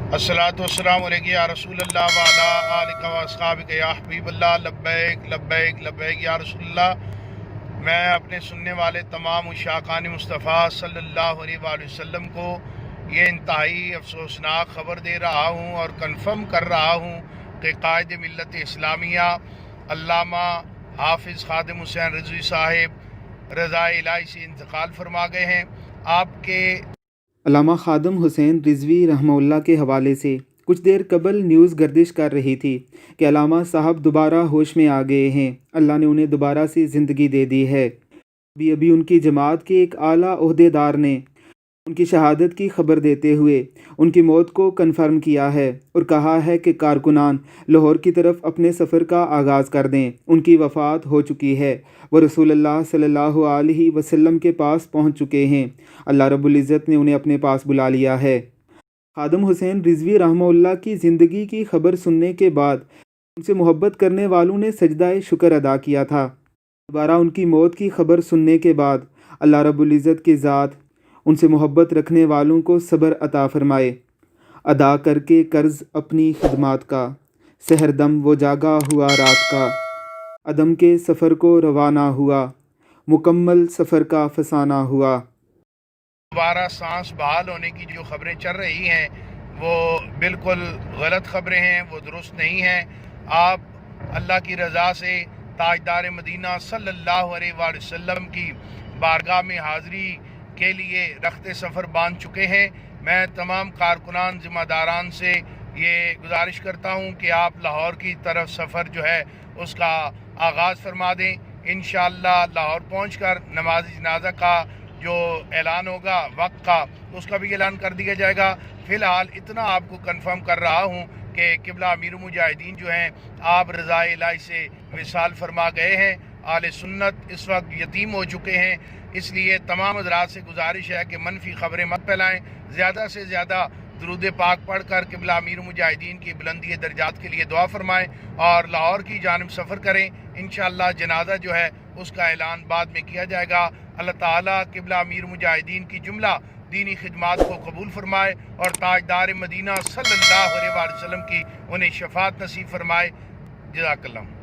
अस्सलातु वस्सलामु अलैका या रसूल अल्लाह व अला आलिका व अस्हाबिका या हबीब अल्लाह। लब्बैक लब्बैक लब्बैक या रसूल अल्लाह। मैं अपने सुनने वाले तमाम उशाकान मुस्तफ़ा सल्लल्लाहु अलैहि वसल्लम को ये इंतहाई अफसोसनाक ख़बर दे रहा हूँ और कन्फर्म कर रहा हूँ कि कायद मिल्लत इस्लामिया अल्लामा हाफिज़ खादिम हुसैन रज़वी साहिब रज़ाए इलाही से इंतकाल फरमा गए हैं। आपके अल्लामा खादम हुसैन रिजवी रहमहुल्लाह के हवाले से कुछ देर कबल न्यूज़ गर्दिश कर रही थी कि अल्लामा साहब दोबारा होश में आ गए हैं। अल्लाह ने उन्हें दोबारा से ज़िंदगी दे दी है। अभी अभी उनकी जमात के एक आला ओहदेदार ने उनकी शहादत की खबर देते हुए उनकी मौत को कन्फर्म किया है और कहा है कि कारकुनान लाहौर की तरफ अपने सफ़र का आगाज़ कर दें। उनकी वफ़ात हो चुकी है, वो रसूलुल्लाह सल्लल्लाहु अलैहि वसल्लम के पास पहुंच चुके हैं। अल्लाह रब्बुल इज़्ज़त ने उन्हें अपने पास बुला लिया है। खादम हुसैन रिजवी रहमहुल्लाह की ज़िंदगी की खबर सुनने के बाद उनसे मोहब्बत करने वालों ने सजदाए शुक्र अदा किया था। दोबारा उनकी मौत की खबर सुनने के बाद अल्लाह रब्बुल इज़्ज़त की ज़ात उनसे मोहब्बत रखने वालों को सब्र अता फरमाए। अदा करके कर्ज़ अपनी खिदमात का, सहरदम वो जागा हुआ रात का, अदम के सफ़र को रवाना हुआ, मुकम्मल सफ़र का फसाना हुआ। दोबारा सांस बहाल होने की जो खबरें चल रही हैं वो बिल्कुल गलत खबरें हैं, वो दुरुस्त नहीं हैं। आप अल्लाह की रज़ा से ताजदार मदीना सल्लल्लाहु अलैहि वसल्लम की बारगाह में हाज़िरी के लिए रखते सफ़र बांध चुके हैं। मैं तमाम कारकुनान ज़िम्मेदारान से ये गुजारिश करता हूँ कि आप लाहौर की तरफ सफ़र जो है उसका आगाज़ फरमा दें। इंशाअल्लाह लाहौर पहुँचकर नमाज जनाजा का जो ऐलान होगा वक्त का, उसका भी ऐलान कर दिया जाएगा। फ़िलहाल इतना आपको कंफर्म कर रहा हूँ कि क़िबला अमीर मुजाहिदीन जो हैं आप रज़ाए इलाही से विसाल फरमा गए हैं। आले सुन्नत इस वक्त यतीम हो चुके हैं, इसलिए तमाम हज़रात से गुजारिश है कि मनफी खबरें मत फैलाएँ। ज़्यादा से ज़्यादा दुरूद पाक पढ़ कर क़िबला अमीर मुजाहिदीन की बुलंदी दर्जात के लिए दुआ फरमाएँ और लाहौर की जानिब सफ़र करें। इंशाअल्लाह जनाजा जो है उसका ऐलान बाद में किया जाएगा। अल्लाह ताला क़िबला अमीर मुजाहिदीन की जुमला दीनी खिदमात को कबूल फरमाए और ताजदार मदीना सल्लल्लाहु अलैहि वसल्लम की उन्हें शफात नसीब फरमाए। जज़ाकल्लाह।